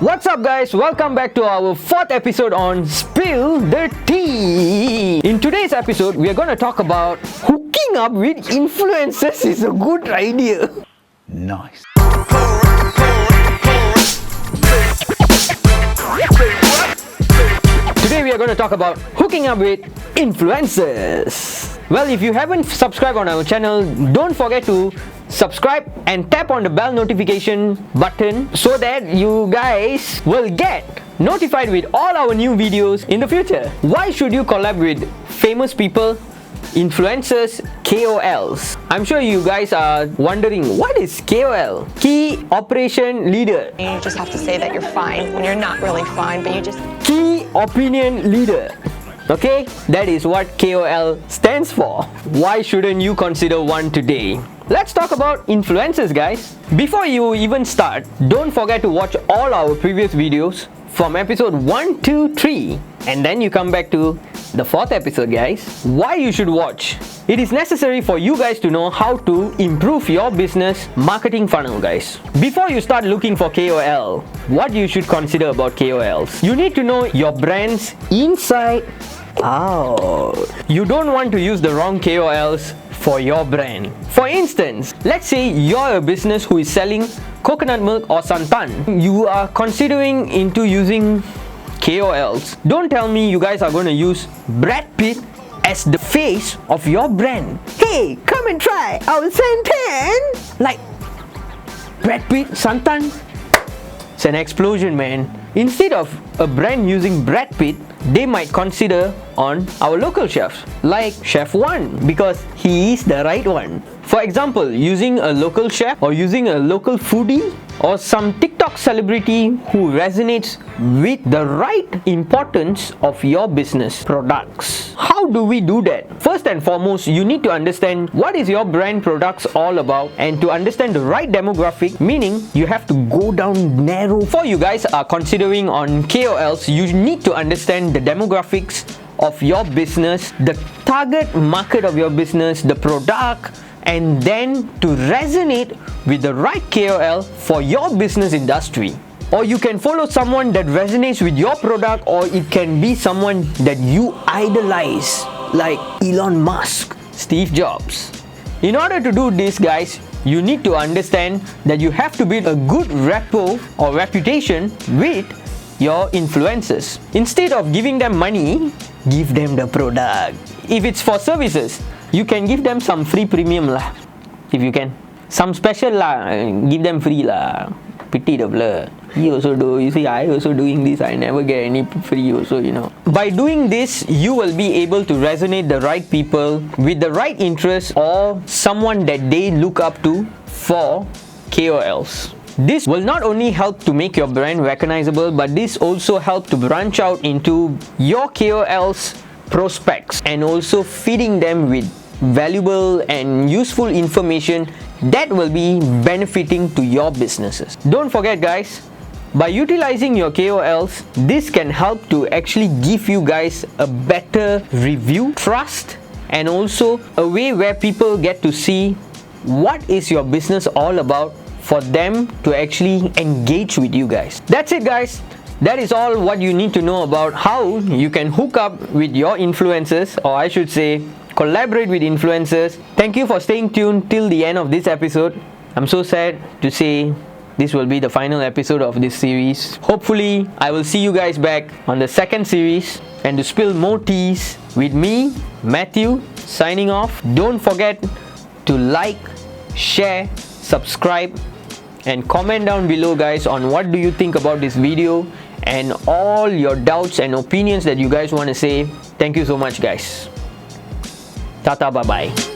What's up guys, welcome back to our 4th episode on Spill the Tea. In today's episode, we are going to talk about hooking up with influencers is a good idea. Nice. Today we are going to talk about hooking up with influencers. Well, if you haven't subscribed on our channel, don't forget to subscribe and tap on the bell notification button so that you guys will get notified with all our new videos in the future. Why should you collab with famous people, influencers, KOLs? I'm sure you guys are wondering, what is KOL? Key Operation Leader. You just have to say that you're fine when you're not really fine, but you just... Key Opinion Leader. Okay, that is what KOL stands for. Why shouldn't you consider one today? Let's talk about influencers, guys. Before you even start, don't forget to watch all our previous videos from episode 1, 2, 3, and then you come back to the 4th episode, guys. Why you should watch? It is necessary for you guys to know how to improve your business marketing funnel, guys. Before you start looking for KOL, what you should consider about KOLs? You need to know your brand's inside out. You don't want to use the wrong KOLs for your brand. For instance, let's say you're a business who is selling coconut milk or santan. You are considering into using KOLs. Don't tell me you guys are going to use Brad Pitt as the face of your brand. Hey, come and try our santan. Like Brad Pitt, santan. It's an explosion, man. Instead of a brand using Brad Pitt, they might consider on our local chefs like Chef One, because he is the right one. For example, using a local chef or using a local foodie or some TikTok celebrity who resonates with the right importance of your business products. How do we do that? First and foremost, you need to understand what is your brand products all about, and to understand the right demographic, meaning you have to go down narrow. Before you guys are considering on KOLs, you need to understand the demographics of your business, the target market of your business, the product, and then to resonate with the right KOL for your business industry. Or you can follow someone that resonates with your product, or it can be someone that you idolize, like Elon Musk, Steve Jobs. In order to do this, guys, you need to understand that you have to build a good rapport or reputation with your influencers. Instead of giving them money, give them the product. If it's for services, you can give them some free premium lah, if you can. Some special lah, give them free lah. Pity the blur. You also do. You see, I also doing this. I never get any free also, you know. By doing this, you will be able to resonate the right people with the right interest or someone that they look up to for KOLs. This will not only help to make your brand recognizable, but this also help to branch out into your KOLs prospects and also feeding them with valuable and useful information that will be benefiting to your businesses. Don't forget, guys, by utilizing your KOLs, this can help to actually give you guys a better review, trust, and also a way where people get to see what is your business all about for them to actually engage with you guys. That's it, guys. That is all what you need to know about how you can hook up with your influencers, or I should say collaborate with influencers. Thank you for staying tuned till the end of this episode. I'm so sad to say this will be the final episode of this series. Hopefully, I will see you guys back on the 2nd series and to spill more teas with me, Matthew, signing off. Don't forget to like, share, subscribe, and comment down below, guys, on what do you think about this video and all your doubts and opinions that you guys want to say. Thank you so much, guys. Tata, bye bye.